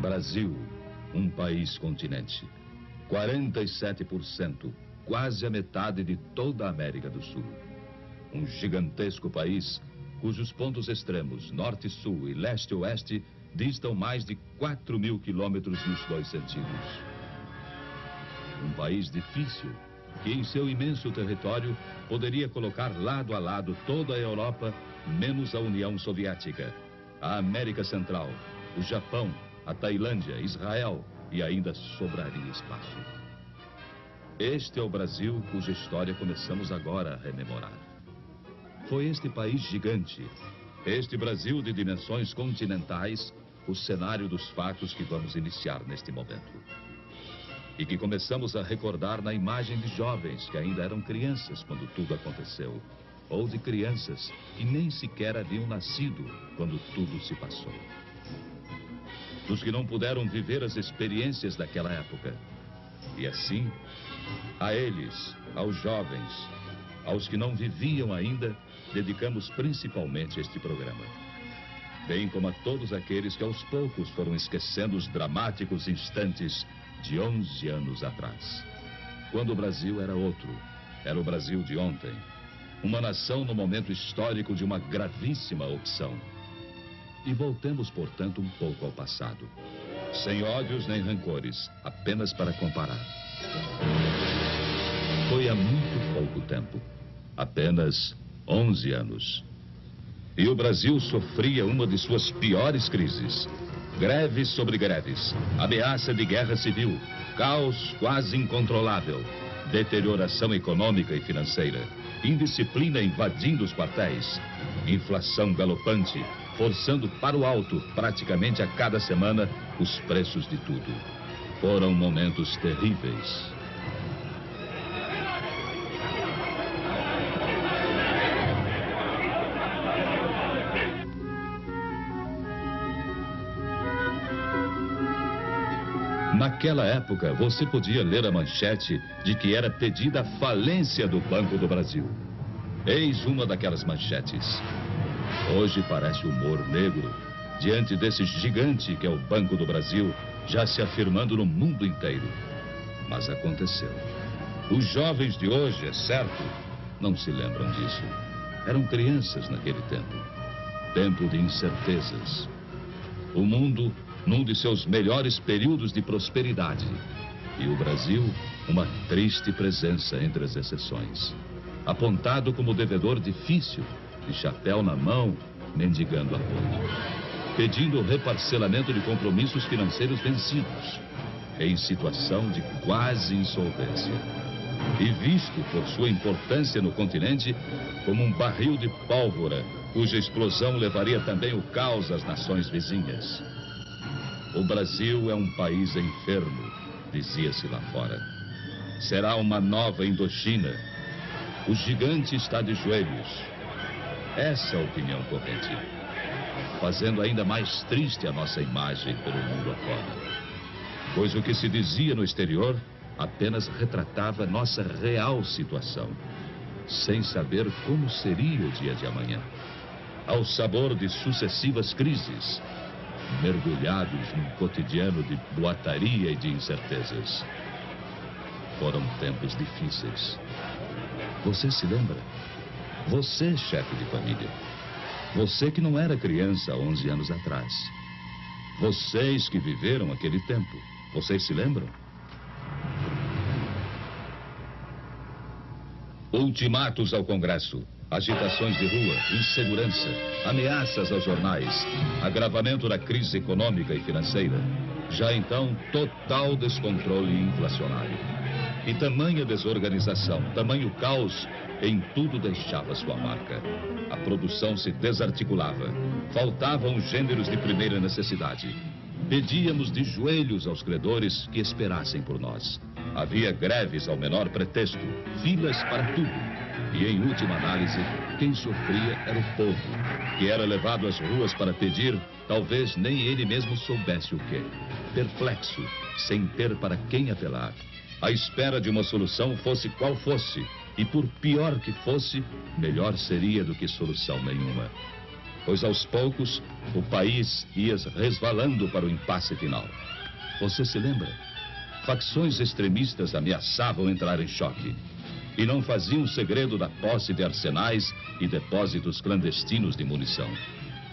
Brasil, um país continente. 47%, quase a metade de toda a América do Sul. Um gigantesco país cujos pontos extremos, norte e sul e leste e oeste, distam mais de 4.000 quilômetros nos dois sentidos. Um país difícil, que em seu imenso território poderia colocar lado a lado toda a Europa, menos a União Soviética, a América Central, o Japão, a Tailândia, Israel, e ainda sobraria espaço. Este é o Brasil cuja história começamos agora a rememorar. Foi este país gigante, este Brasil de dimensões continentais, o cenário dos fatos que vamos iniciar neste momento. E que começamos a recordar na imagem de jovens que ainda eram crianças quando tudo aconteceu, ou de crianças que nem sequer haviam nascido quando tudo se passou. Dos que não puderam viver as experiências daquela época. E assim, a eles, aos jovens, aos que não viviam ainda, dedicamos principalmente este programa. Bem como a todos aqueles que aos poucos foram esquecendo os dramáticos instantes de 11 anos atrás. Quando o Brasil era outro, era o Brasil de ontem. Uma nação no momento histórico de uma gravíssima opção. E voltemos, portanto, um pouco ao passado. Sem ódios nem rancores, apenas para comparar. Foi há muito pouco tempo, apenas 11 anos. E o Brasil sofria uma de suas piores crises. Greves sobre greves, ameaça de guerra civil, caos quase incontrolável, deterioração econômica e financeira, indisciplina invadindo os quartéis, inflação galopante, forçando para o alto, praticamente a cada semana, os preços de tudo. Foram momentos terríveis. Naquela época, você podia ler a manchete de que era pedida a falência do Banco do Brasil. Eis uma daquelas manchetes. Hoje parece humor negro, diante desse gigante que é o Banco do Brasil, já se afirmando no mundo inteiro. Mas aconteceu. Os jovens de hoje, é certo, não se lembram disso. Eram crianças naquele tempo. Tempo de incertezas. O mundo num de seus melhores períodos de prosperidade. E o Brasil, uma triste presença entre as exceções. Apontado como devedor difícil, de chapéu na mão, mendigando apoio. Pedindo o reparcelamento de compromissos financeiros vencidos. Em situação de quase insolvência. E visto por sua importância no continente como um barril de pólvora, cuja explosão levaria também o caos às nações vizinhas. O Brasil é um país enfermo, dizia-se lá fora. Será uma nova Indochina. O gigante está de joelhos. Essa é a opinião corrente. Fazendo ainda mais triste a nossa imagem pelo mundo afora. Pois o que se dizia no exterior apenas retratava nossa real situação, sem saber como seria o dia de amanhã. Ao sabor de sucessivas crises, mergulhados num cotidiano de boataria e de incertezas. Foram tempos difíceis. Você se lembra? Você, chefe de família. Você que não era criança há 11 anos atrás. Vocês que viveram aquele tempo. Vocês se lembram? Ultimatos ao Congresso. Agitações de rua, insegurança, ameaças aos jornais, agravamento da crise econômica e financeira. Já então, total descontrole inflacionário. E tamanha desorganização, tamanho caos, em tudo deixava sua marca. A produção se desarticulava. Faltavam os gêneros de primeira necessidade. Pedíamos de joelhos aos credores que esperassem por nós. Havia greves ao menor pretexto, filas para tudo. E, em última análise, quem sofria era o povo, que era levado às ruas para pedir, talvez nem ele mesmo soubesse o quê. Perplexo, sem ter para quem apelar. À espera de uma solução, fosse qual fosse. E por pior que fosse, melhor seria do que solução nenhuma. pois aos poucos o país ia resvalando para o impasse final. Você se lembra? Facções extremistas ameaçavam entrar em choque e não faziam segredo da posse de arsenais e depósitos clandestinos de munição.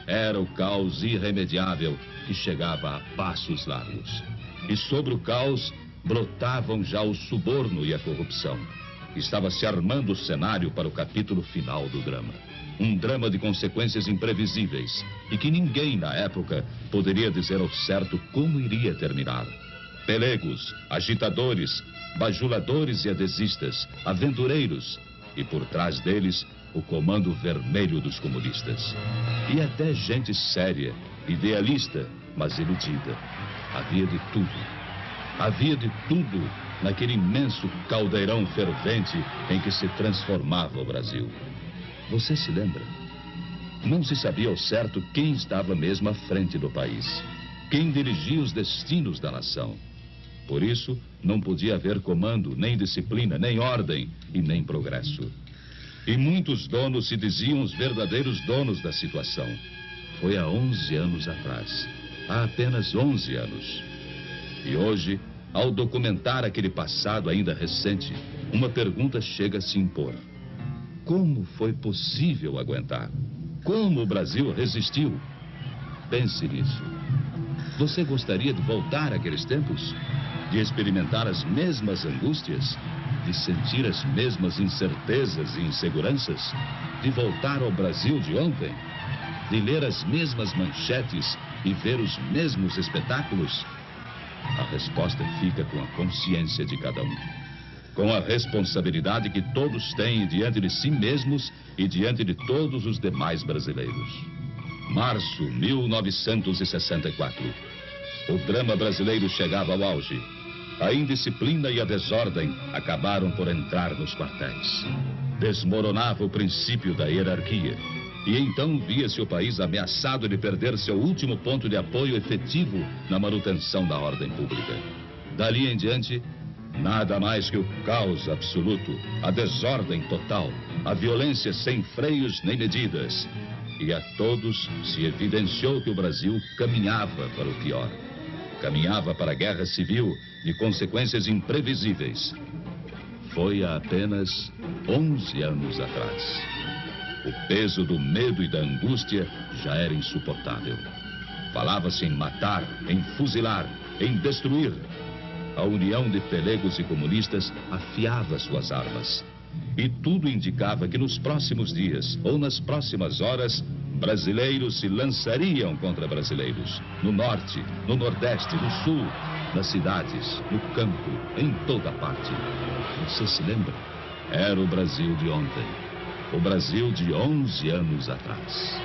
Era o caos irremediável que chegava a passos largos. E sobre o caos brotavam já o suborno e a corrupção. Estava se armando o cenário para o capítulo final do drama. Um drama de consequências imprevisíveis e que ninguém na época poderia dizer ao certo como iria terminar. Pelegos, agitadores, bajuladores e adesistas, aventureiros e por trás deles o comando vermelho dos comunistas. E até gente séria, idealista, mas iludida. Havia de tudo. Havia de tudo naquele imenso caldeirão fervente em que se transformava o Brasil. Você se lembra? Não se sabia ao certo quem estava mesmo à frente do país, quem dirigia os destinos da nação. Por isso, não podia haver comando, nem disciplina, nem ordem e nem progresso. E muitos donos se diziam os verdadeiros donos da situação. Foi há 11 anos atrás. Há apenas 11 anos. E hoje, ao documentar aquele passado ainda recente, uma pergunta chega a se impor. Como foi possível aguentar? Como o Brasil resistiu? Pense nisso. Você gostaria de voltar àqueles tempos? De experimentar as mesmas angústias? De sentir as mesmas incertezas e inseguranças? De voltar ao Brasil de ontem? De ler as mesmas manchetes e ver os mesmos espetáculos? A resposta fica com a consciência de cada um. Com a responsabilidade que todos têm diante de si mesmos e diante de todos os demais brasileiros. Março 1964. O drama brasileiro chegava ao auge. A indisciplina e a desordem acabaram por entrar nos quartéis. Desmoronava o princípio da hierarquia. E então via-se o país ameaçado de perder seu último ponto de apoio efetivo na manutenção da ordem pública. Dali em diante, nada mais que o caos absoluto, a desordem total, a violência sem freios nem medidas. E a todos se evidenciou que o Brasil caminhava para o pior. Caminhava para a guerra civil de consequências imprevisíveis. Foi há apenas 11 anos atrás. O peso do medo e da angústia já era insuportável. Falava-se em matar, em fuzilar, em destruir. A união de pelegos e comunistas afiava suas armas. E tudo indicava que nos próximos dias, ou nas próximas horas, brasileiros se lançariam contra brasileiros. No norte, no nordeste, no sul, nas cidades, no campo, em toda parte. Você se lembra? Era o Brasil de ontem. O Brasil de 11 anos atrás.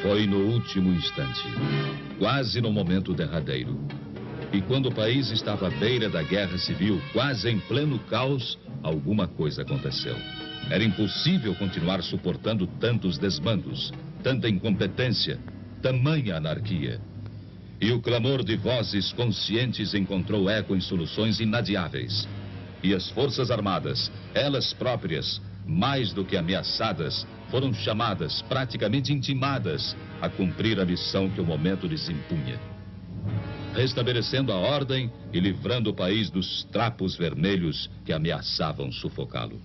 Foi no último instante, quase no momento derradeiro. E quando o país estava à beira da guerra civil, quase em pleno caos, alguma coisa aconteceu. Era impossível continuar suportando tantos desmandos, tanta incompetência, tamanha anarquia. E o clamor de vozes conscientes encontrou eco em soluções inadiáveis. E as Forças Armadas, elas próprias, mais do que ameaçadas, foram chamadas, praticamente intimadas, a cumprir a missão que o momento lhes impunha. Restabelecendo a ordem e livrando o país dos trapos vermelhos que ameaçavam sufocá-lo.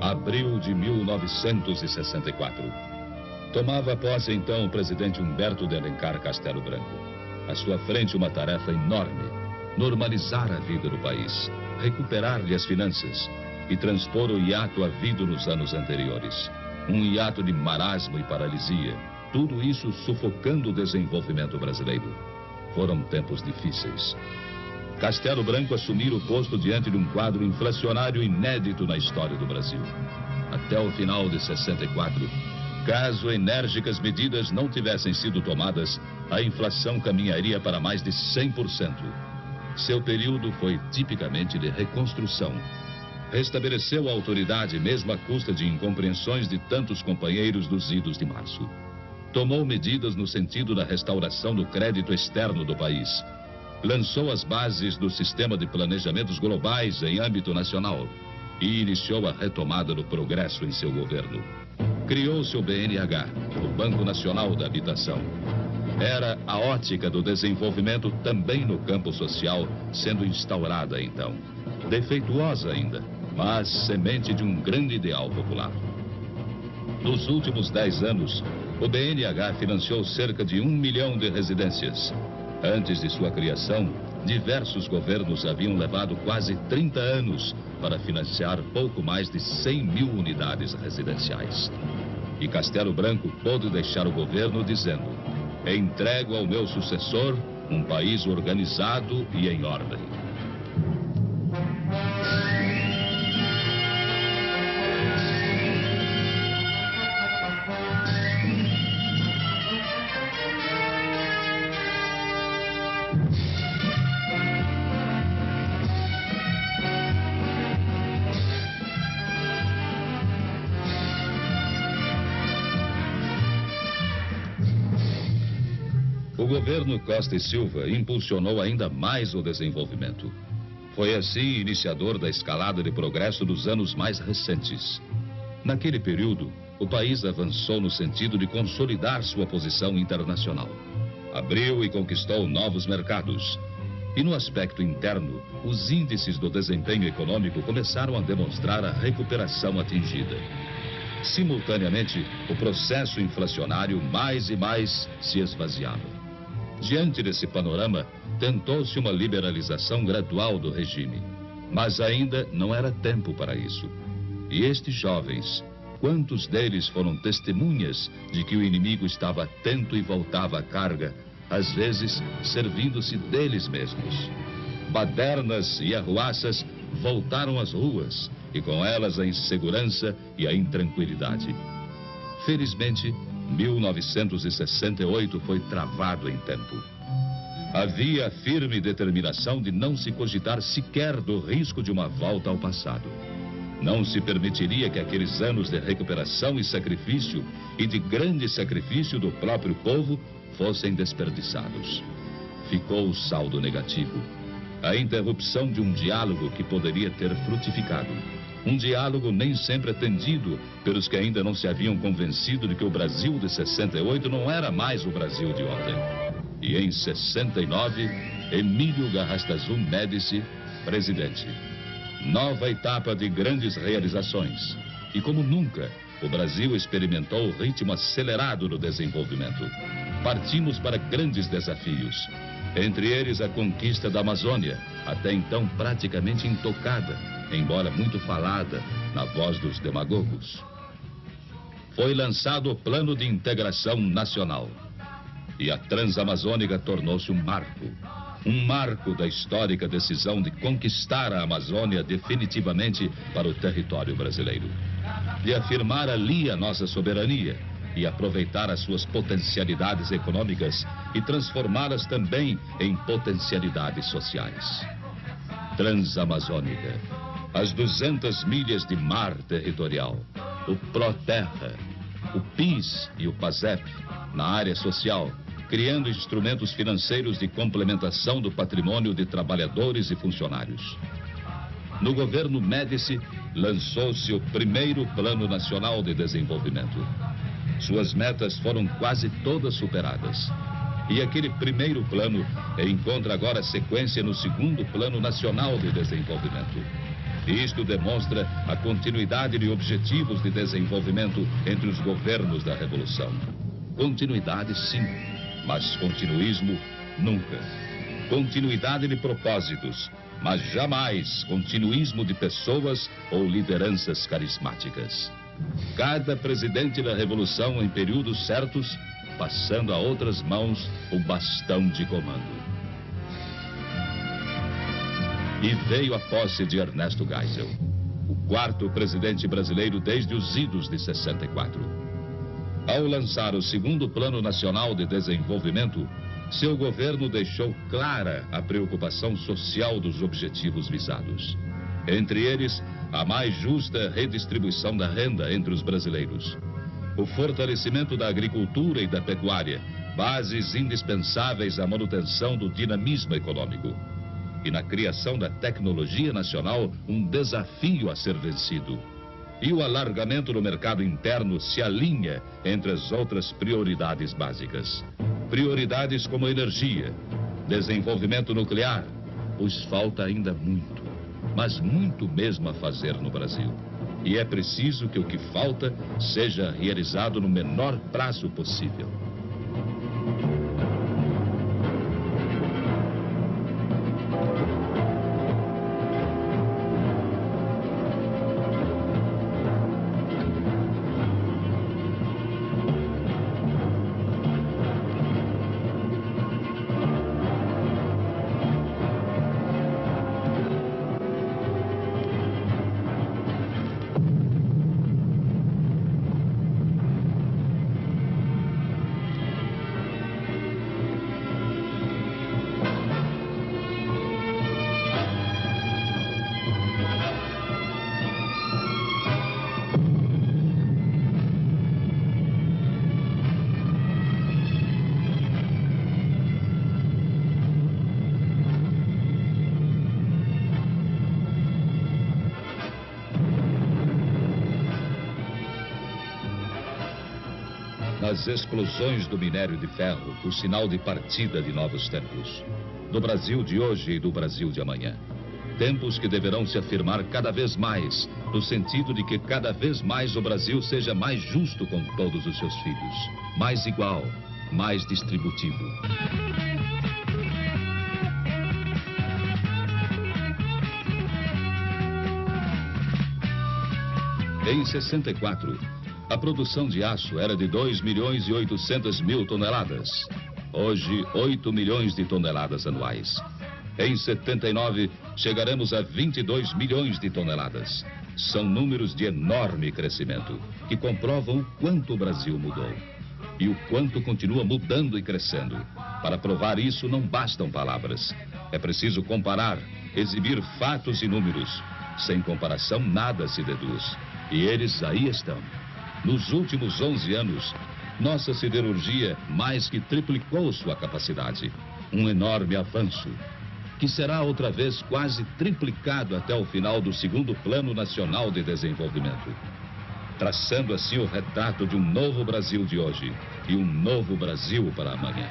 Abril de 1964. Tomava posse então o presidente Humberto de Alencar Castelo Branco. À sua frente uma tarefa enorme: normalizar a vida do país, recuperar-lhe as finanças e transpor o hiato havido nos anos anteriores. Um hiato de marasmo e paralisia, tudo isso sufocando o desenvolvimento brasileiro. Foram tempos difíceis. Castelo Branco assumir o posto diante de um quadro inflacionário inédito na história do Brasil. Até o final de 64, caso enérgicas medidas não tivessem sido tomadas, a inflação caminharia para mais de 100%. Seu período foi tipicamente de reconstrução. Restabeleceu a autoridade mesmo à custa de incompreensões de tantos companheiros dos idos de março. Tomou medidas no sentido da restauração do crédito externo do país. Lançou as bases do sistema de planejamentos globais em âmbito nacional e iniciou a retomada do progresso em seu governo. Criou seu BNH, o Banco Nacional da Habitação. Era a ótica do desenvolvimento também no campo social sendo instaurada então. Defeituosa ainda, mas semente de um grande ideal popular. Nos últimos 10 anos, o BNH financiou cerca de 1 milhão de residências. Antes de sua criação, diversos governos haviam levado quase 30 anos para financiar pouco mais de 100 mil unidades residenciais. E Castelo Branco pôde deixar o governo dizendo: entrego ao meu sucessor um país organizado e em ordem. O governo Costa e Silva impulsionou ainda mais o desenvolvimento. Foi assim iniciador da escalada de progresso dos anos mais recentes. Naquele período, o país avançou no sentido de consolidar sua posição internacional. Abriu e conquistou novos mercados. E no aspecto interno, os índices do desempenho econômico começaram a demonstrar a recuperação atingida. Simultaneamente, o processo inflacionário mais e mais se esvaziava. Diante desse panorama, tentou-se uma liberalização gradual do regime. Mas ainda não era tempo para isso. E estes jovens, quantos deles foram testemunhas de que o inimigo estava atento e voltava à carga, às vezes servindo-se deles mesmos? Badernas e arruaças voltaram às ruas, e com elas a insegurança e a intranquilidade. Felizmente, 1968 foi travado em tempo. Havia a firme determinação de não se cogitar sequer do risco de uma volta ao passado. Não se permitiria que aqueles anos de recuperação e sacrifício, e de grande sacrifício do próprio povo, fossem desperdiçados. Ficou o saldo negativo. A interrupção de um diálogo que poderia ter frutificado. Um diálogo nem sempre atendido pelos que ainda não se haviam convencido de que o Brasil de 68 não era mais o Brasil de ontem. E em 69, Emílio Garrastazu Médici, presidente. Nova etapa de grandes realizações. E como nunca, o Brasil experimentou o ritmo acelerado do desenvolvimento. Partimos para grandes desafios. Entre eles a conquista da Amazônia, até então praticamente intocada, embora muito falada na voz dos demagogos. Foi lançado o Plano de Integração Nacional. E a Transamazônica tornou-se um marco da histórica decisão de conquistar a Amazônia definitivamente para o território brasileiro. De afirmar ali a nossa soberania e aproveitar as suas potencialidades econômicas e transformá-las também em potencialidades sociais. Transamazônica, as 200 milhas de mar territorial, o Proterra, o PIS e o PASEP na área social, criando instrumentos financeiros de complementação do patrimônio de trabalhadores e funcionários. No governo Médici, lançou-se o primeiro Plano Nacional de Desenvolvimento. Suas metas foram quase todas superadas. E aquele primeiro plano encontra agora sequência no segundo Plano Nacional de Desenvolvimento. Isto demonstra a continuidade de objetivos de desenvolvimento entre os governos da Revolução. Continuidade, sim, mas continuismo, nunca. Continuidade de propósitos, mas jamais continuismo de pessoas ou lideranças carismáticas. Cada presidente da Revolução, em períodos certos, passando a outras mãos o bastão de comando. E veio a posse de Ernesto Geisel, o quarto presidente brasileiro desde os idos de 64. Ao lançar o segundo Plano Nacional de Desenvolvimento, seu governo deixou clara a preocupação social dos objetivos visados. Entre eles, a mais justa redistribuição da renda entre os brasileiros, o fortalecimento da agricultura e da pecuária, bases indispensáveis à manutenção do dinamismo econômico, e na criação da tecnologia nacional, um desafio a ser vencido. E o alargamento do mercado interno se alinha entre as outras prioridades básicas. Prioridades como energia, desenvolvimento nuclear, pois falta ainda muito, mas muito mesmo a fazer no Brasil. E é preciso que o que falta seja realizado no menor prazo possível. As explosões do minério de ferro, o sinal de partida de novos tempos. Do Brasil de hoje e do Brasil de amanhã. Tempos que deverão se afirmar cada vez mais, no sentido de que cada vez mais o Brasil seja mais justo com todos os seus filhos, mais igual, mais distributivo. Em 64, a produção de aço era de 2.800.000 toneladas. Hoje, 8 milhões de toneladas anuais. Em 79, chegaremos a 22 milhões de toneladas. São números de enorme crescimento, que comprovam o quanto o Brasil mudou. E o quanto continua mudando e crescendo. Para provar isso, não bastam palavras. É preciso comparar, exibir fatos e números. Sem comparação, nada se deduz. E eles aí estão. Nos últimos 11 anos, nossa siderurgia mais que triplicou sua capacidade. Um enorme avanço, que será outra vez quase triplicado até o final do segundo Plano Nacional de Desenvolvimento. Traçando assim o retrato de um novo Brasil de hoje e um novo Brasil para amanhã.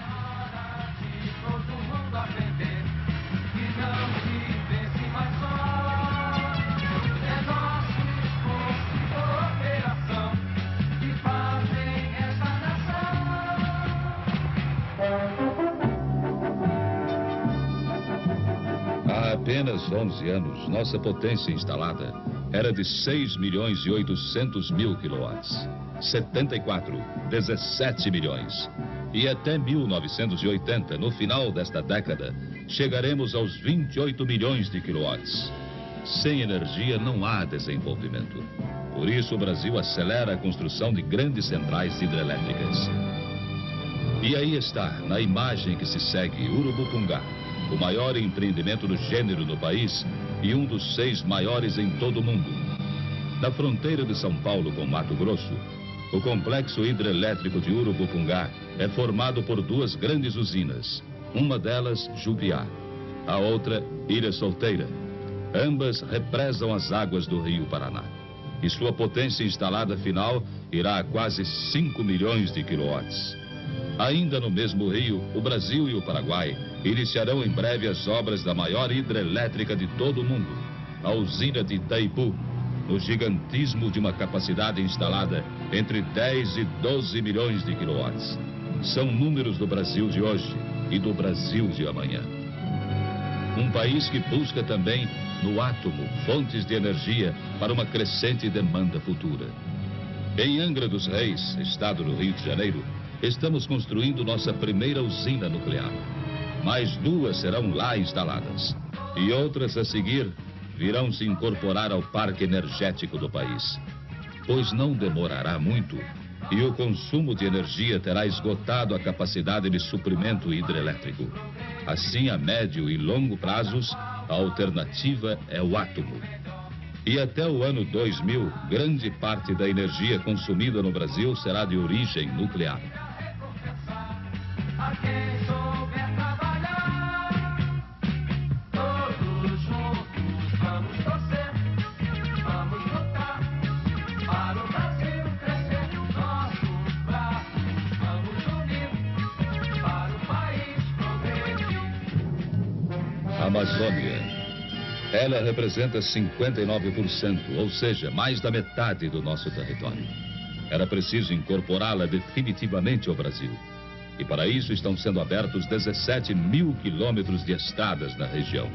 Há apenas 11 anos, nossa potência instalada era de 6.800.000 quilowatts. 74, 17 milhões. E até 1980, no final desta década, chegaremos aos 28 milhões de quilowatts. Sem energia não há desenvolvimento. Por isso o Brasil acelera a construção de grandes centrais hidrelétricas. E aí está, na imagem que se segue, Urubupungá, o maior empreendimento do gênero no país e um dos 6 maiores em todo o mundo. Na fronteira de São Paulo com Mato Grosso, o complexo hidrelétrico de Urubupungá é formado por 2 grandes usinas. Uma delas, Jupiá, a outra, Ilha Solteira. Ambas represam as águas do Rio Paraná. E sua potência instalada final irá a quase 5 milhões de quilowatts. Ainda no mesmo rio, o Brasil e o Paraguai iniciarão em breve as obras da maior hidrelétrica de todo o mundo, a usina de Itaipu, no gigantismo de uma capacidade instalada entre 10 e 12 milhões de quilowatts. São números do Brasil de hoje e do Brasil de amanhã. Um país que busca também, no átomo, fontes de energia para uma crescente demanda futura. Em Angra dos Reis, estado do Rio de Janeiro, estamos construindo nossa primeira usina nuclear. Mais 2 serão lá instaladas. E outras a seguir virão se incorporar ao parque energético do país. Pois não demorará muito e o consumo de energia terá esgotado a capacidade de suprimento hidrelétrico. Assim, a médio e longo prazos, a alternativa é o átomo. E até o ano 2000, grande parte da energia consumida no Brasil será de origem nuclear. A Amazônia. Ela representa 59%, ou seja, mais da metade do nosso território. Era preciso incorporá-la definitivamente ao Brasil. E para isso estão sendo abertos 17 mil quilômetros de estradas na região.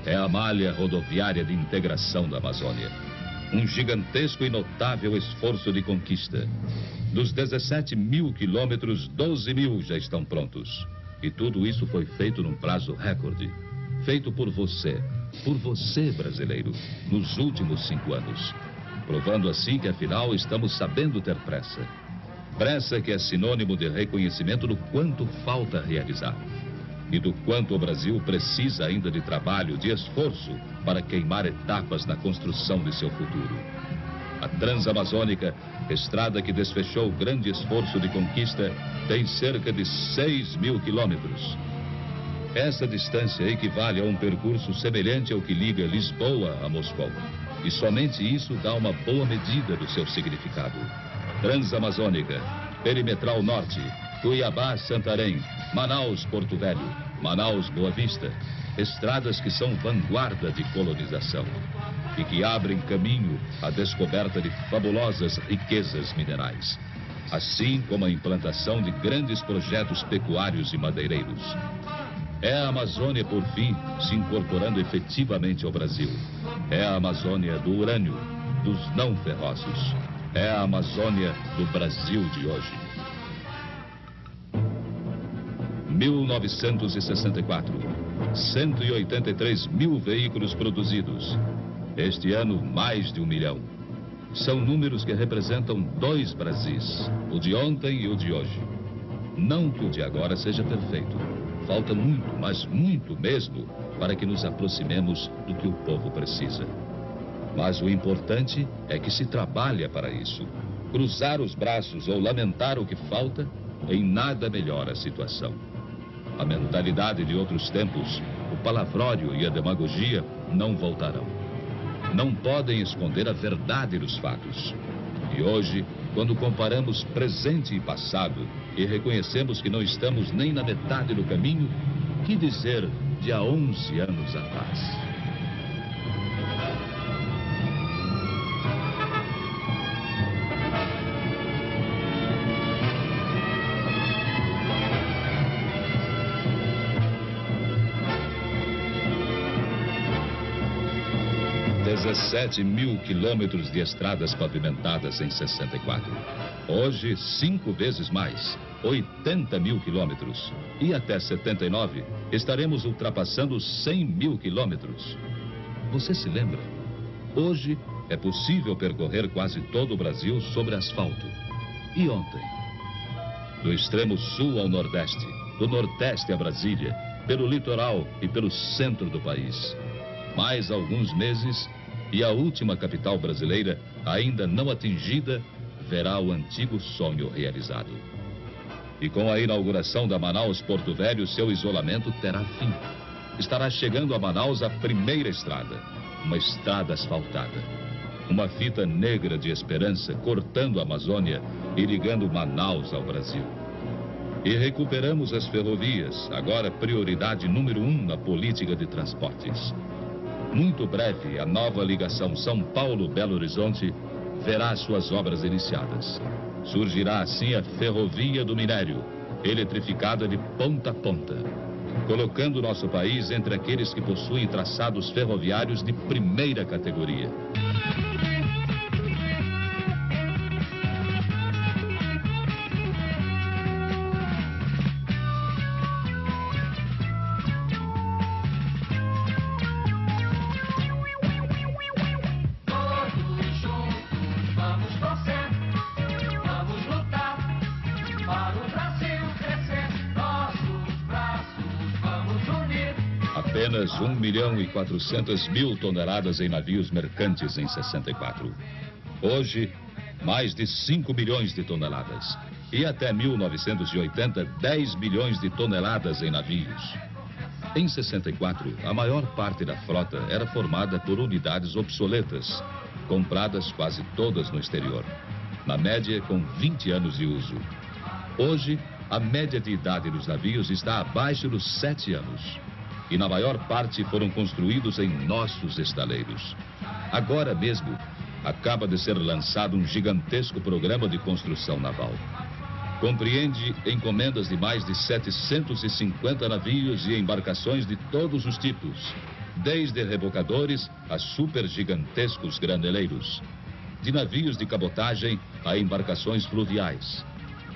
É a malha rodoviária de integração da Amazônia. Um gigantesco e notável esforço de conquista. Dos 17 mil quilômetros, 12 mil já estão prontos. E tudo isso foi feito num prazo recorde. Feito por você brasileiro, nos últimos 5 anos. Provando assim que, afinal, estamos sabendo ter pressa. Pressa que é sinônimo de reconhecimento do quanto falta realizar. E do quanto o Brasil precisa ainda de trabalho, de esforço, para queimar etapas na construção de seu futuro. A Transamazônica, estrada que desfechou grande esforço de conquista, tem cerca de 6 mil quilômetros. Essa distância equivale a um percurso semelhante ao que liga Lisboa a Moscou. E somente isso dá uma boa medida do seu significado. Transamazônica, Perimetral Norte, Cuiabá-Santarém, Manaus-Porto Velho, Manaus-Boa Vista. Estradas que são vanguarda de colonização e que abrem caminho à descoberta de fabulosas riquezas minerais. Assim como a implantação de grandes projetos pecuários e madeireiros. É a Amazônia, por fim, se incorporando efetivamente ao Brasil. É a Amazônia do urânio, dos não ferrosos. É a Amazônia do Brasil de hoje. 1964. 183 mil veículos produzidos. Este ano, mais de 1 milhão. São números que representam 2 Brasis, o de ontem e o de hoje. Não que o de agora seja perfeito. Falta muito, mas muito mesmo, para que nos aproximemos do que o povo precisa. Mas o importante é que se trabalha para isso. Cruzar os braços ou lamentar o que falta, em nada melhora a situação. A mentalidade de outros tempos, o palavrório e a demagogia não voltarão. Não podem esconder a verdade dos fatos. E hoje, quando comparamos presente e passado e reconhecemos que não estamos nem na metade do caminho, que dizer de há 11 anos atrás? ...17 mil quilômetros de estradas pavimentadas em 64. Hoje, 5 vezes mais, 80 mil quilômetros. E até 79, estaremos ultrapassando 100 mil quilômetros. Você se lembra? Hoje, é possível percorrer quase todo o Brasil sobre asfalto. E ontem? Do extremo sul ao nordeste, do nordeste a Brasília, pelo litoral e pelo centro do país. Mais alguns meses... E a última capital brasileira, ainda não atingida, verá o antigo sonho realizado. E com a inauguração da Manaus-Porto Velho, seu isolamento terá fim. Estará chegando a Manaus a primeira estrada, uma estrada asfaltada. Uma fita negra de esperança cortando a Amazônia e ligando Manaus ao Brasil. E recuperamos as ferrovias, agora prioridade número 1 na política de transportes. Muito breve, a nova ligação São Paulo-Belo Horizonte verá suas obras iniciadas. Surgirá assim a Ferrovia do Minério, eletrificada de ponta a ponta, colocando nosso país entre aqueles que possuem traçados ferroviários de primeira categoria. Apenas 1.400.000 toneladas em navios mercantes em 64. Hoje, mais de 5 milhões de toneladas. E até 1980, 10 milhões de toneladas em navios. Em 64, a maior parte da frota era formada por unidades obsoletas, compradas quase todas no exterior, na média com 20 anos de uso. Hoje, a média de idade dos navios está abaixo dos 7 anos. E na maior parte foram construídos em nossos estaleiros. Agora mesmo, acaba de ser lançado um gigantesco programa de construção naval. Compreende encomendas de mais de 750 navios e embarcações de todos os tipos, desde rebocadores a supergigantescos graneleiros, de navios de cabotagem a embarcações fluviais.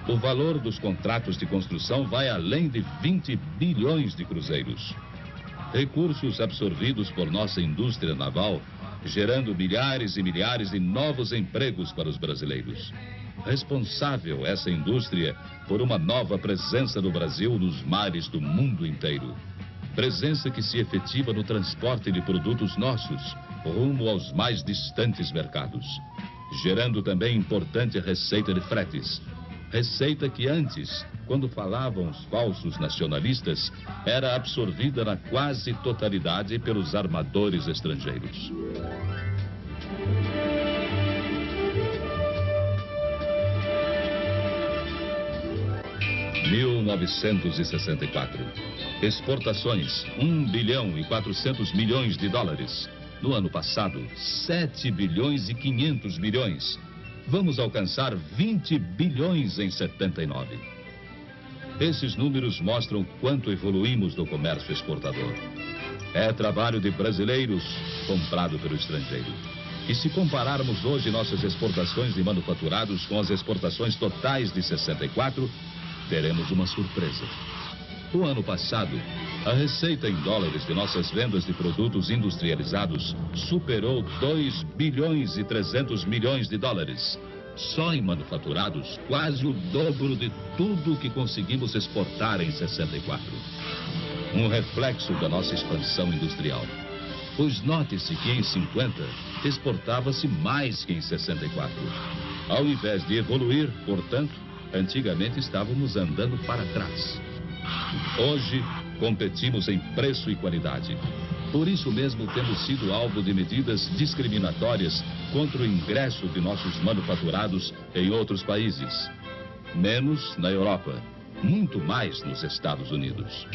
O valor dos contratos de construção vai além de 20 bilhões de cruzeiros. Recursos absorvidos por nossa indústria naval, gerando milhares e milhares de novos empregos para os brasileiros. Responsável essa indústria por uma nova presença do Brasil nos mares do mundo inteiro. Presença que se efetiva no transporte de produtos nossos rumo aos mais distantes mercados, gerando também importante receita de fretes. Receita que antes, quando falavam os falsos nacionalistas, era absorvida na quase totalidade pelos armadores estrangeiros. (1964) Exportações, 1 bilhão e 400 milhões de dólares. No ano passado, 7 bilhões e 500 milhões. Vamos alcançar 20 bilhões em 79. Esses números mostram quanto evoluímos no comércio exportador. É trabalho de brasileiros comprado pelo estrangeiro. E se compararmos hoje nossas exportações de manufaturados com as exportações totais de 64, teremos uma surpresa. O ano passado, a receita em dólares de nossas vendas de produtos industrializados superou 2 bilhões e 300 milhões de dólares. Só em manufaturados, quase o dobro de tudo que conseguimos exportar em 64. Um reflexo da nossa expansão industrial. Pois note-se que em 50 exportava-se mais que em 64. Ao invés de evoluir, portanto, antigamente estávamos andando para trás. Hoje, competimos em preço e qualidade. Por isso mesmo, temos sido alvo de medidas discriminatórias contra o ingresso de nossos manufaturados em outros países. Menos na Europa, muito mais nos Estados Unidos.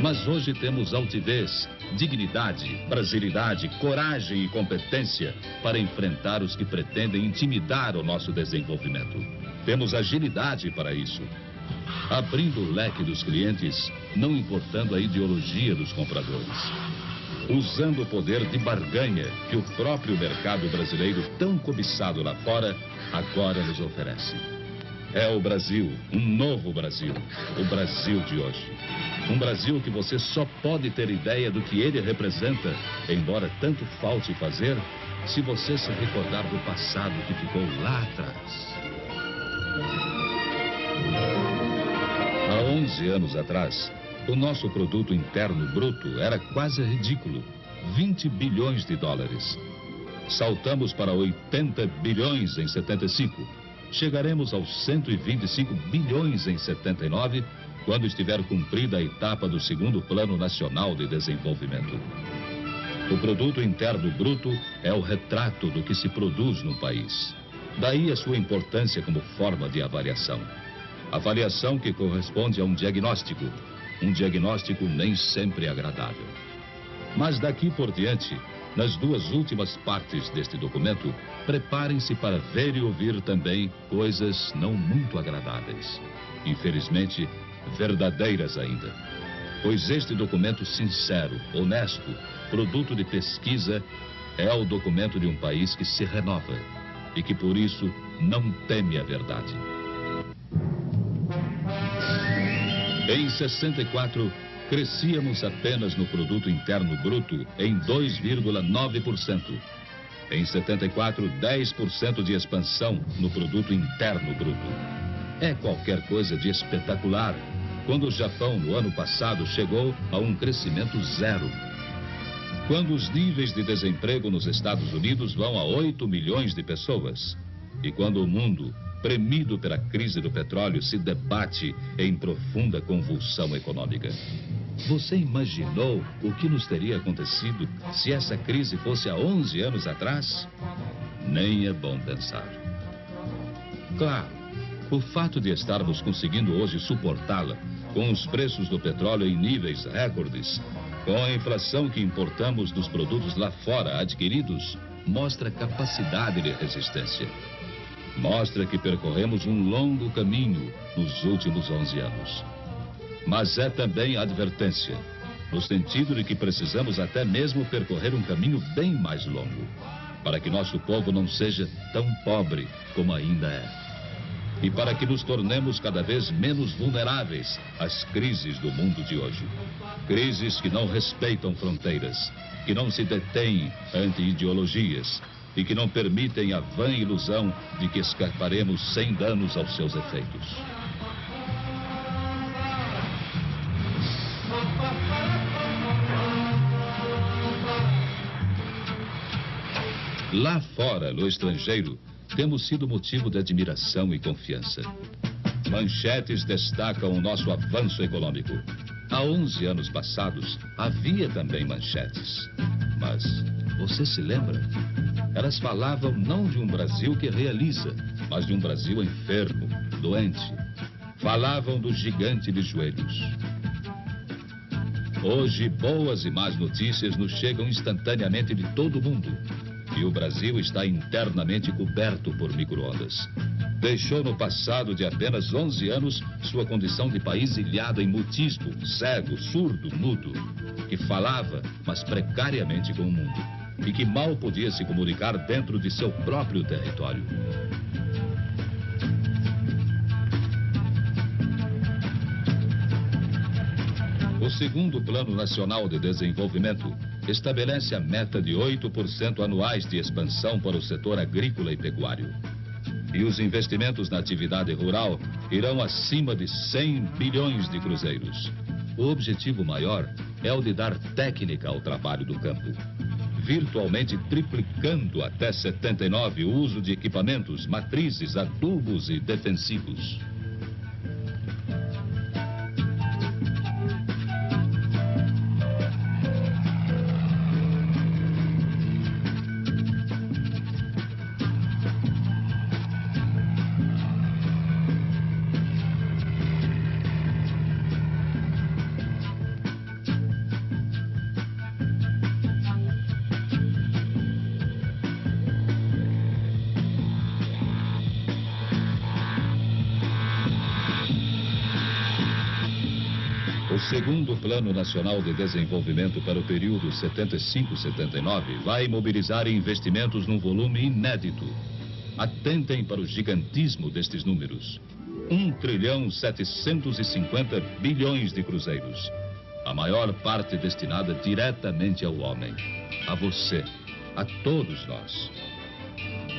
Mas hoje temos altivez, dignidade, brasilidade, coragem e competência para enfrentar os que pretendem intimidar o nosso desenvolvimento. Temos agilidade para isso. Abrindo o leque dos clientes, não importando a ideologia dos compradores. Usando o poder de barganha que o próprio mercado brasileiro, tão cobiçado lá fora, agora nos oferece. É o Brasil, um novo Brasil, o Brasil de hoje. Um Brasil que você só pode ter ideia do que ele representa, embora tanto falte fazer, se você se recordar do passado que ficou lá atrás. Há 11 anos atrás, o nosso produto interno bruto era quase ridículo, 20 bilhões de dólares. Saltamos para 80 bilhões em 75. Chegaremos aos 125 bilhões em 79, quando estiver cumprida a etapa do segundo Plano Nacional de Desenvolvimento. O produto interno bruto é o retrato do que se produz no país. Daí a sua importância como forma de avaliação. Avaliação que corresponde a um diagnóstico nem sempre agradável. Mas daqui por diante, nas duas últimas partes deste documento, preparem-se para ver e ouvir também coisas não muito agradáveis. Infelizmente, verdadeiras ainda. Pois este documento sincero, honesto, produto de pesquisa, é o documento de um país que se renova e que por isso não teme a verdade. Em 64, crescíamos apenas no produto interno bruto em 2,9%. Em 74, 10% de expansão no produto interno bruto. É qualquer coisa de espetacular. quando o Japão, no ano passado, chegou a um crescimento zero. Quando os níveis de desemprego nos Estados Unidos vão a 8 milhões de pessoas. E quando o mundo, premido pela crise do petróleo, se debate em profunda convulsão econômica. Você imaginou o que nos teria acontecido se essa crise fosse há 11 anos atrás? Nem é bom pensar. Claro, o fato de estarmos conseguindo hoje suportá-la, com os preços do petróleo em níveis recordes, com a inflação que importamos dos produtos lá fora adquiridos, mostra capacidade de resistência. Mostra que percorremos um longo caminho nos últimos 11 anos. Mas é também advertência, no sentido de que precisamos até mesmo percorrer um caminho bem mais longo, para que nosso povo não seja tão pobre como ainda é. E para que nos tornemos cada vez menos vulneráveis às crises do mundo de hoje. Crises que não respeitam fronteiras, que não se detêm ante ideologias e que não permitem a vã ilusão de que escaparemos sem danos aos seus efeitos. Lá fora, no estrangeiro, temos sido motivo de admiração e confiança. Manchetes destacam o nosso avanço econômico. Há 11 anos passados, havia também manchetes. Mas, você se lembra? Elas falavam não de um Brasil que realiza, mas de um Brasil enfermo, doente. Falavam do gigante de joelhos. Hoje, boas e más notícias nos chegam instantaneamente de todo o mundo. E o Brasil está internamente coberto por micro-ondas. Deixou no passado de apenas 11 anos sua condição de país ilhado em mutismo, cego, surdo, mudo, que falava, mas precariamente com o mundo, e que mal podia se comunicar dentro de seu próprio território. O segundo Plano Nacional de Desenvolvimento estabelece a meta de 8% anuais de expansão para o setor agrícola e pecuário. E os investimentos na atividade rural irão acima de 100 bilhões de cruzeiros. O objetivo maior é o de dar técnica ao trabalho do campo, virtualmente triplicando até 79 o uso de equipamentos, matrizes, adubos e defensivos. O segundo Plano Nacional de Desenvolvimento para o período 75-79 vai mobilizar investimentos num volume inédito. Atentem para o gigantismo destes números. 1,750 bilhões de cruzeiros. A maior parte destinada diretamente ao homem, a você, a todos nós.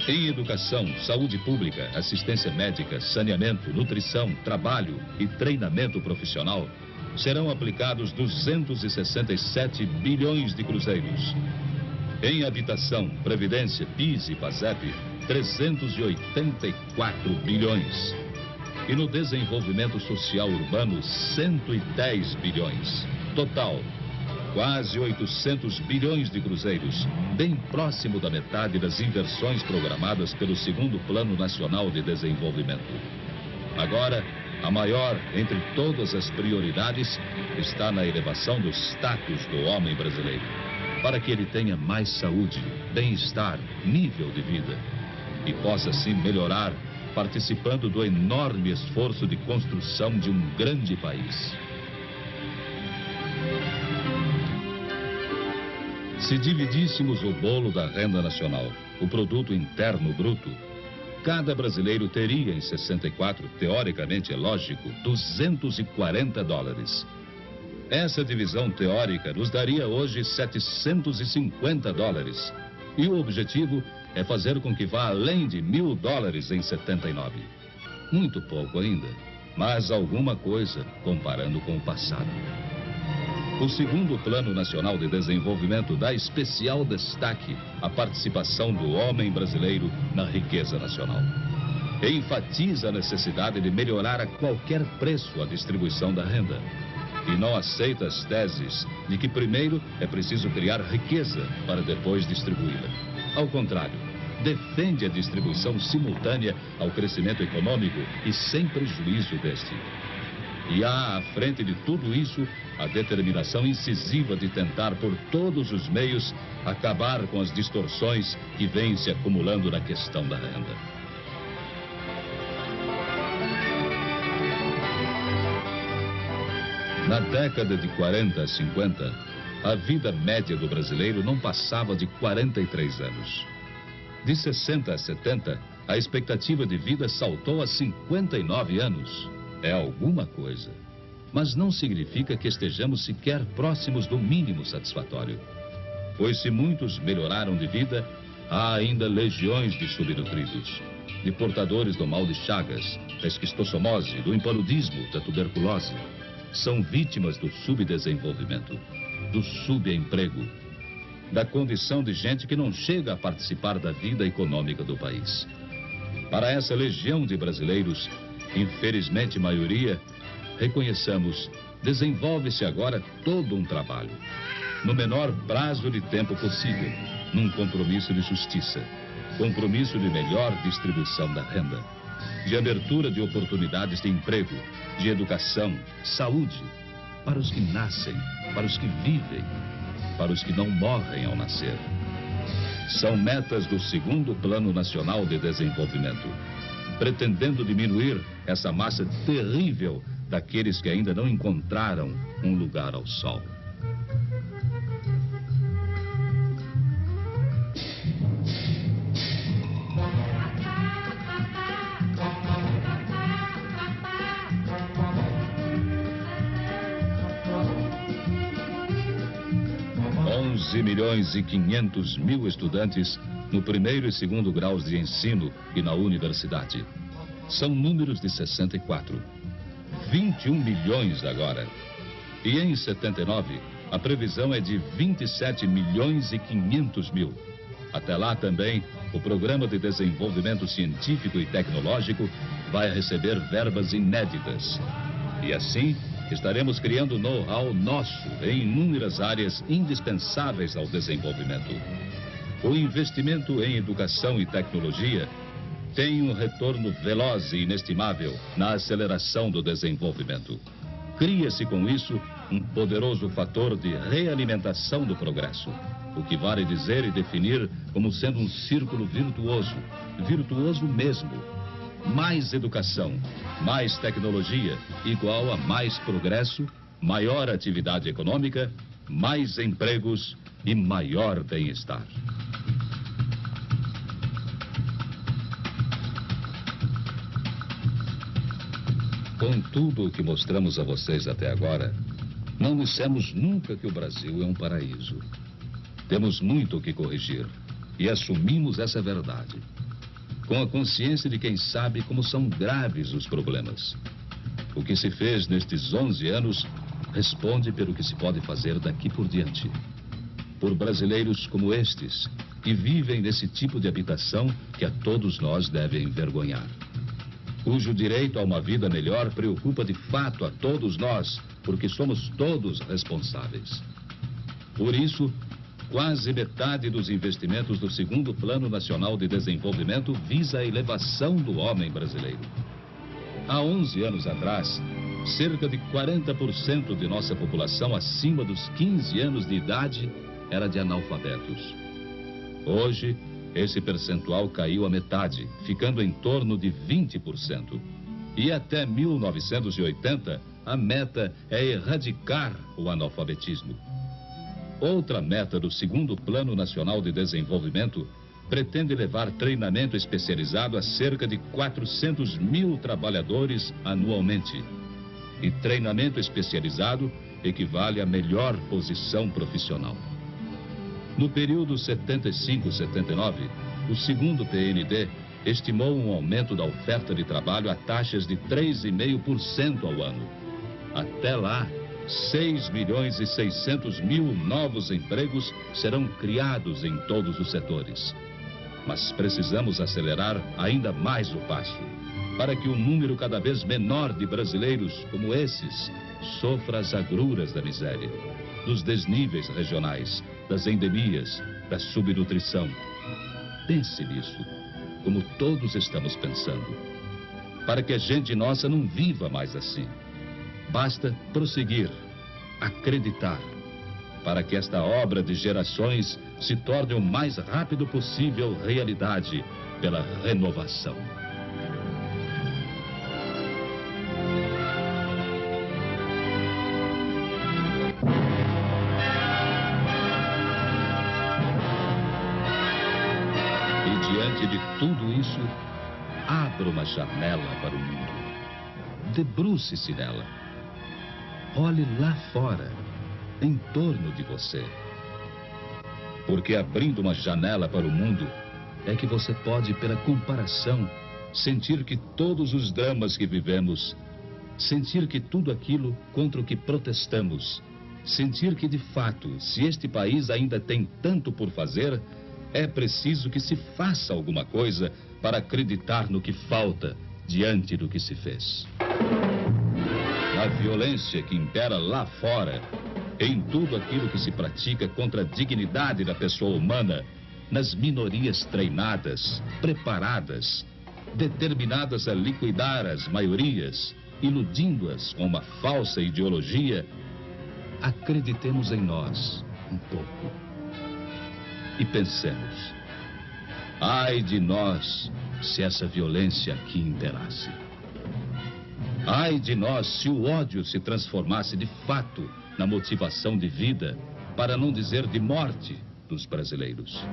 Em educação, saúde pública, assistência médica, saneamento, nutrição, trabalho e treinamento profissional, serão aplicados 267 bilhões de cruzeiros. Em habitação, previdência, PIS e PASEP, 384 bilhões. E no desenvolvimento social urbano, 110 bilhões. Total, quase 800 bilhões de cruzeiros, bem próximo da metade das inversões programadas pelo segundo Plano Nacional de Desenvolvimento. Agora, a maior entre todas as prioridades está na elevação do status do homem brasileiro, para que ele tenha mais saúde, bem-estar, nível de vida e possa assim melhorar, participando do enorme esforço de construção de um grande país. Se dividíssemos o bolo da renda nacional, o produto interno bruto, cada brasileiro teria em 64, teoricamente é lógico, 240 dólares. Essa divisão teórica nos daria hoje 750 dólares. E o objetivo é fazer com que vá além de 1.000 dólares em 79. Muito pouco ainda, mas alguma coisa comparando com o passado. O segundo Plano Nacional de Desenvolvimento dá especial destaque à participação do homem brasileiro na riqueza nacional. Enfatiza a necessidade de melhorar a qualquer preço a distribuição da renda. E não aceita as teses de que primeiro é preciso criar riqueza para depois distribuí-la. Ao contrário, defende a distribuição simultânea ao crescimento econômico e sem prejuízo deste. E há à frente de tudo isso a determinação incisiva de tentar por todos os meios acabar com as distorções que vêm se acumulando na questão da renda. Na década de 40 a 50, a vida média do brasileiro não passava de 43 anos. De 60 a 70, a expectativa de vida saltou a 59 anos. É alguma coisa, mas não significa que estejamos sequer próximos do mínimo satisfatório. Pois se muitos melhoraram de vida, há ainda legiões de subnutridos, de portadores do mal de Chagas, da esquistossomose, do impaludismo, da tuberculose. São vítimas do subdesenvolvimento, do subemprego, da condição de gente que não chega a participar da vida econômica do país. Para essa legião de brasileiros, infelizmente maioria, reconheçamos, desenvolve-se agora todo um trabalho, no menor prazo de tempo possível, num compromisso de justiça, compromisso de melhor distribuição da renda, de abertura de oportunidades de emprego, de educação, saúde, para os que nascem, para os que vivem, para os que não morrem ao nascer. São metas do segundo Plano Nacional de Desenvolvimento, pretendendo diminuir essa massa terrível daqueles que ainda não encontraram um lugar ao sol. $11.500.000 estudantes no primeiro e segundo graus de ensino e na universidade. São números de 64. 21 milhões agora. E em 79, a previsão é de 27.500.000. Até lá também, o Programa de Desenvolvimento Científico e Tecnológico vai receber verbas inéditas. E assim, estaremos criando know-how nosso em inúmeras áreas indispensáveis ao desenvolvimento. O investimento em educação e tecnologia tem um retorno veloz e inestimável na aceleração do desenvolvimento. Cria-se com isso um poderoso fator de realimentação do progresso, o que vale dizer e definir como sendo um círculo virtuoso, virtuoso mesmo. Mais educação, mais tecnologia, igual a mais progresso, maior atividade econômica, mais empregos e maior bem-estar. Com tudo o que mostramos a vocês até agora, não dissemos nunca que o Brasil é um paraíso. Temos muito o que corrigir e assumimos essa verdade, com a consciência de quem sabe como são graves os problemas. O que se fez nestes 11 anos responde pelo que se pode fazer daqui por diante. Por brasileiros como estes, que vivem nesse tipo de habitação que a todos nós deve envergonhar, cujo direito a uma vida melhor preocupa de fato a todos nós, porque somos todos responsáveis. Por isso, quase metade dos investimentos do segundo Plano Nacional de Desenvolvimento visa a elevação do homem brasileiro. Há 11 anos atrás, cerca de 40% de nossa população acima dos 15 anos de idade era de analfabetos. Hoje, esse percentual caiu à metade, ficando em torno de 20%. E até 1980, a meta é erradicar o analfabetismo. Outra meta do segundo Plano Nacional de Desenvolvimento pretende levar treinamento especializado a cerca de 400.000 trabalhadores anualmente. E treinamento especializado equivale à melhor posição profissional. No período 75-79, o segundo PND estimou um aumento da oferta de trabalho a taxas de 3,5% ao ano. Até lá, 6 milhões e 600 mil novos empregos serão criados em todos os setores. Mas precisamos acelerar ainda mais o passo, para que um número cada vez menor de brasileiros como esses sofra as agruras da miséria, dos desníveis regionais, das endemias, da subnutrição. Pense nisso, como todos estamos pensando, para que a gente nossa não viva mais assim. Basta prosseguir, acreditar, para que esta obra de gerações se torne o mais rápido possível realidade pela renovação. E diante de tudo isso, abra uma janela para o mundo. Debruce-se nela. Olhe lá fora, em torno de você. Porque abrindo uma janela para o mundo, é que você pode, pela comparação, sentir que todos os dramas que vivemos, sentir que tudo aquilo contra o que protestamos, sentir que, de fato, se este país ainda tem tanto por fazer, é preciso que se faça alguma coisa para acreditar no que falta diante do que se fez. A violência que impera lá fora, em tudo aquilo que se pratica contra a dignidade da pessoa humana, nas minorias treinadas, preparadas, determinadas a liquidar as maiorias, iludindo-as com uma falsa ideologia, acreditemos em nós um pouco e pensemos: ai de nós se essa violência aqui imperasse. Ai de nós se o ódio se transformasse de fato na motivação de vida, para não dizer de morte, dos brasileiros.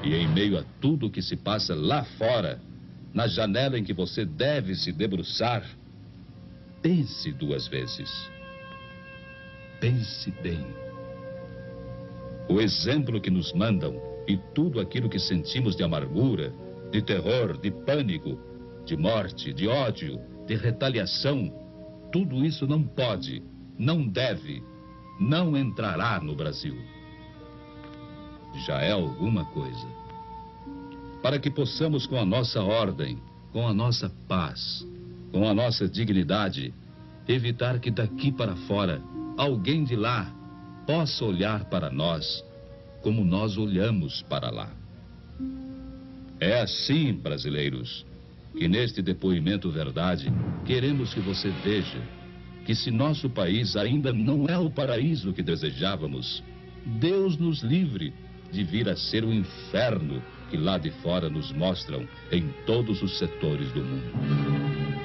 E em meio a tudo que se passa lá fora, na janela em que você deve se debruçar, pense 2 vezes. Pense bem. O exemplo que nos mandam e tudo aquilo que sentimos de amargura, de terror, de pânico, de morte, de ódio, de retaliação, tudo isso não pode, não deve, não entrará no Brasil. Já é alguma coisa. Para que possamos, com a nossa ordem, com a nossa paz, com a nossa dignidade, evitar que daqui para fora alguém de lá possa olhar para nós como nós olhamos para lá. É assim, brasileiros, que neste depoimento verdade, queremos que você veja que se nosso país ainda não é o paraíso que desejávamos, Deus nos livre de vir a ser o inferno que lá de fora nos mostram em todos os setores do mundo.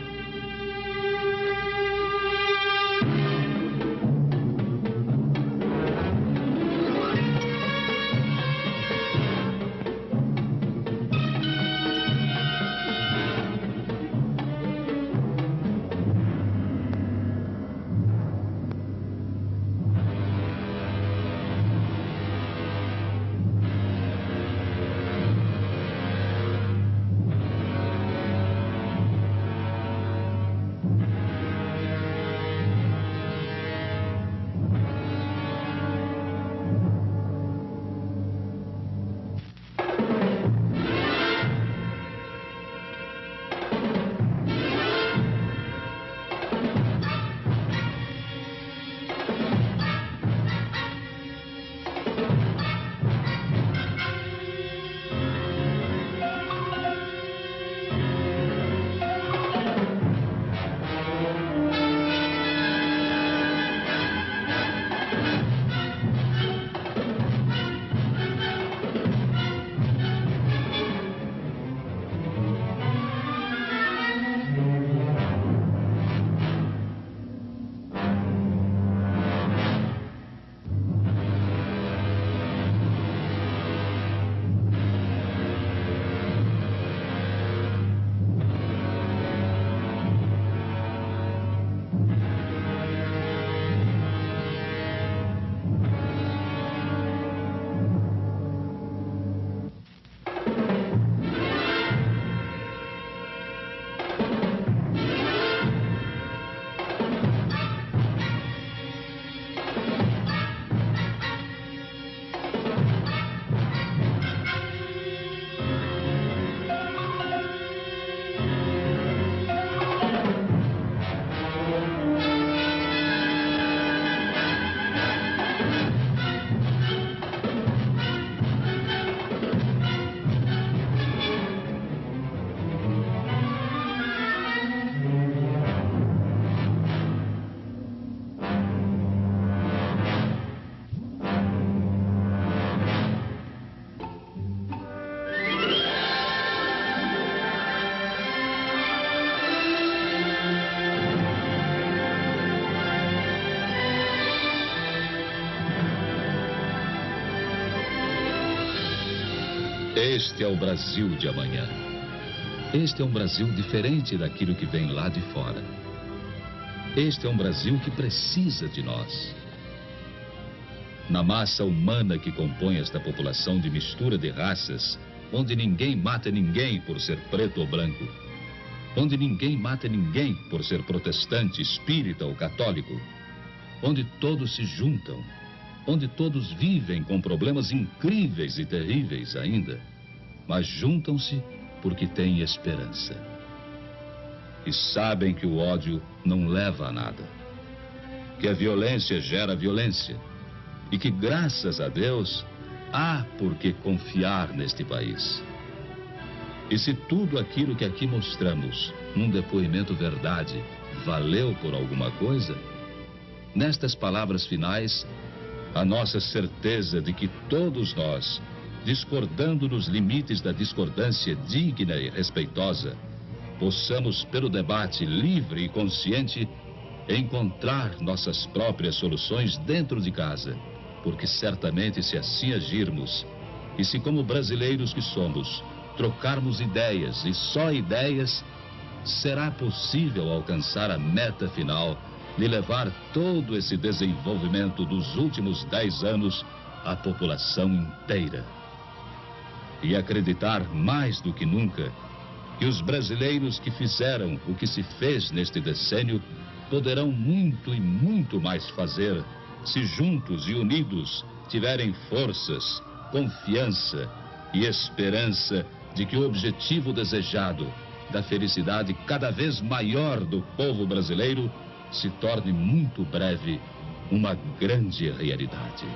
Este é o Brasil de amanhã. Este é um Brasil diferente daquilo que vem lá de fora. Este é um Brasil que precisa de nós. Na massa humana que compõe esta população de mistura de raças, onde ninguém mata ninguém por ser preto ou branco, onde ninguém mata ninguém por ser protestante, espírita ou católico, onde todos se juntam, onde todos vivem com problemas incríveis e terríveis ainda, mas juntam-se porque têm esperança. E sabem que o ódio não leva a nada, que a violência gera violência, e que, graças a Deus, há por que confiar neste país. E se tudo aquilo que aqui mostramos, num depoimento verdade, valeu por alguma coisa, nestas palavras finais, a nossa certeza de que todos nós, discordando nos limites da discordância digna e respeitosa, possamos, pelo debate livre e consciente, encontrar nossas próprias soluções dentro de casa. Porque certamente, se assim agirmos, e se como brasileiros que somos, trocarmos ideias e só ideias, será possível alcançar a meta final de levar todo esse desenvolvimento dos últimos 10 anos à população inteira. E acreditar mais do que nunca que os brasileiros que fizeram o que se fez neste decênio poderão muito e muito mais fazer se juntos e unidos tiverem forças, confiança e esperança de que o objetivo desejado da felicidade cada vez maior do povo brasileiro se torne muito breve uma grande realidade.